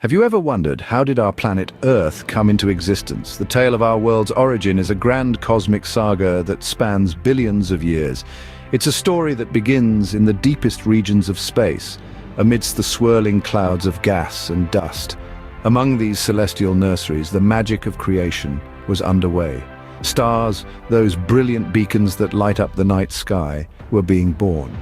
Have you ever wondered, how did our planet Earth come into existence? The tale of our world's origin is a grand cosmic saga that spans billions of years. It's a story that begins in the deepest regions of space, amidst the swirling clouds of gas and dust. Among these celestial nurseries, the magic of creation was underway. Stars, those brilliant beacons that light up the night sky, were being born.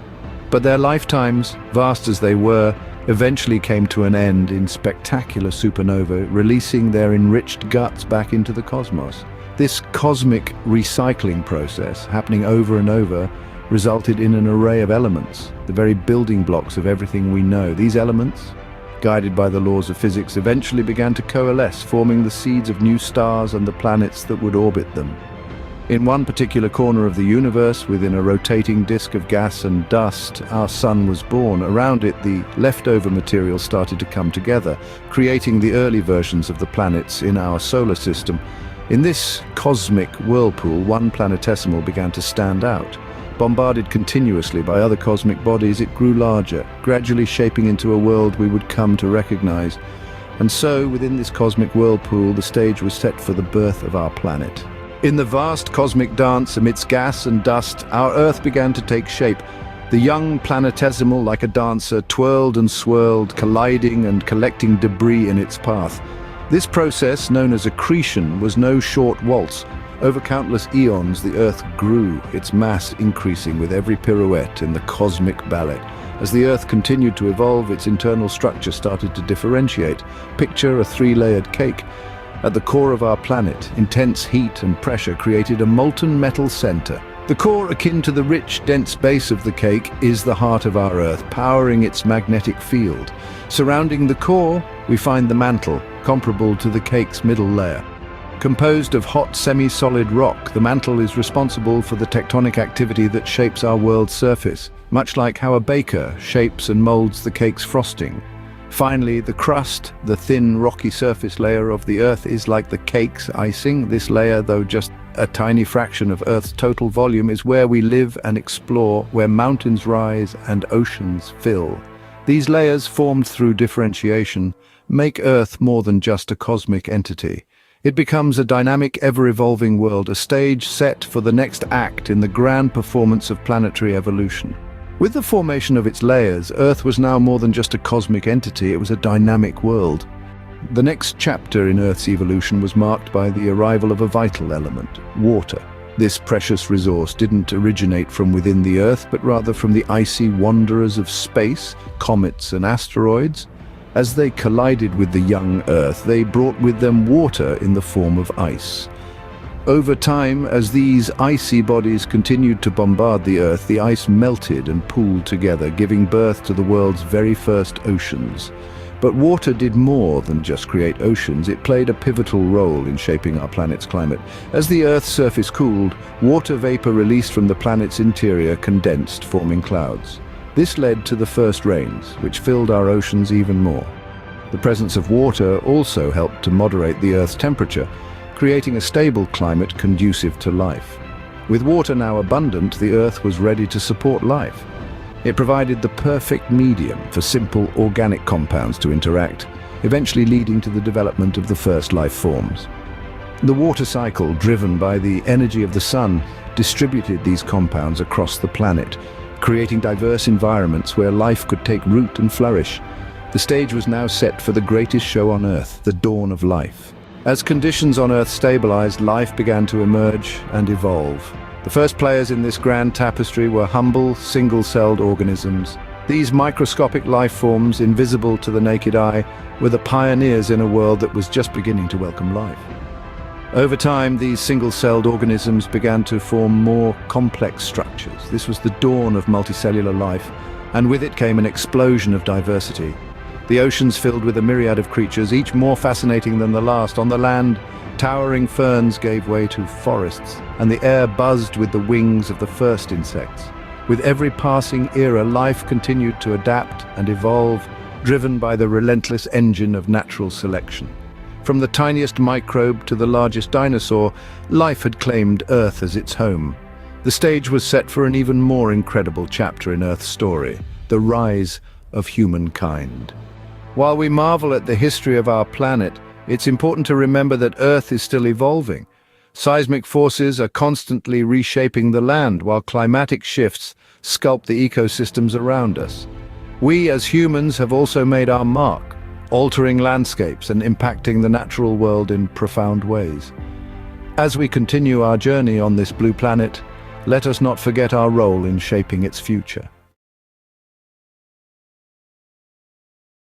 But their lifetimes, vast as they were, eventually came to an end in spectacular supernovae, releasing their enriched guts back into the cosmos. This cosmic recycling process, happening over and over, resulted in an array of elements, the very building blocks of everything we know. These elements, guided by the laws of physics, eventually began to coalesce, forming the seeds of new stars and the planets that would orbit them. In one particular corner of the universe, within a rotating disk of gas and dust, our sun was born. Around it, the leftover material started to come together, creating the early versions of the planets in our solar system. In this cosmic whirlpool, one planetesimal began to stand out. Bombarded continuously by other cosmic bodies, it grew larger, gradually shaping into a world we would come to recognize. And so, within this cosmic whirlpool, the stage was set for the birth of our planet. In the vast cosmic dance amidst gas and dust, our Earth began to take shape. The young planetesimal, like a dancer, twirled and swirled, colliding and collecting debris in its path. This process, known as accretion, was no short waltz. Over countless eons, the Earth grew, its mass increasing with every pirouette in the cosmic ballet. As the Earth continued to evolve, its internal structure started to differentiate. Picture a three-layered cake. At the core of our planet, intense heat and pressure created a molten metal center. The core, akin to the rich, dense base of the cake, is the heart of our Earth, powering its magnetic field. Surrounding the core, we find the mantle, comparable to the cake's middle layer. Composed of hot, semi-solid rock, the mantle is responsible for the tectonic activity that shapes our world's surface, much like how a baker shapes and molds the cake's frosting. Finally, the crust, the thin, rocky surface layer of the Earth, is like the cake's icing. This layer, though just a tiny fraction of Earth's total volume, is where we live and explore, where mountains rise and oceans fill. These layers, formed through differentiation, make Earth more than just a cosmic entity. It becomes a dynamic, ever-evolving world, a stage set for the next act in the grand performance of planetary evolution. With the formation of its layers, Earth was now more than just a cosmic entity, it was a dynamic world. The next chapter in Earth's evolution was marked by the arrival of a vital element, water. This precious resource didn't originate from within the Earth, but rather from the icy wanderers of space, comets and asteroids. As they collided with the young Earth, they brought with them water in the form of ice. Over time, as these icy bodies continued to bombard the Earth, the ice melted and pooled together, giving birth to the world's very first oceans. But water did more than just create oceans. It played a pivotal role in shaping our planet's climate. As the Earth's surface cooled, water vapor released from the planet's interior condensed, forming clouds. This led to the first rains, which filled our oceans even more. The presence of water also helped to moderate the Earth's temperature, creating a stable climate conducive to life. With water now abundant, the Earth was ready to support life. It provided the perfect medium for simple organic compounds to interact, eventually leading to the development of the first life forms. The water cycle, driven by the energy of the sun, distributed these compounds across the planet, creating diverse environments where life could take root and flourish. The stage was now set for the greatest show on Earth, the dawn of life. As conditions on Earth stabilized, life began to emerge and evolve. The first players in this grand tapestry were humble, single-celled organisms. These microscopic life forms, invisible to the naked eye, were the pioneers in a world that was just beginning to welcome life. Over time, these single-celled organisms began to form more complex structures. This was the dawn of multicellular life, and with it came an explosion of diversity. The oceans filled with a myriad of creatures, each more fascinating than the last. On the land, towering ferns gave way to forests, and the air buzzed with the wings of the first insects. With every passing era, life continued to adapt and evolve, driven by the relentless engine of natural selection. From the tiniest microbe to the largest dinosaur, life had claimed Earth as its home. The stage was set for an even more incredible chapter in Earth's story, the rise of humankind. While we marvel at the history of our planet, it's important to remember that Earth is still evolving. Seismic forces are constantly reshaping the land, while climatic shifts sculpt the ecosystems around us. We as humans have also made our mark, altering landscapes and impacting the natural world in profound ways. As we continue our journey on this blue planet, let us not forget our role in shaping its future.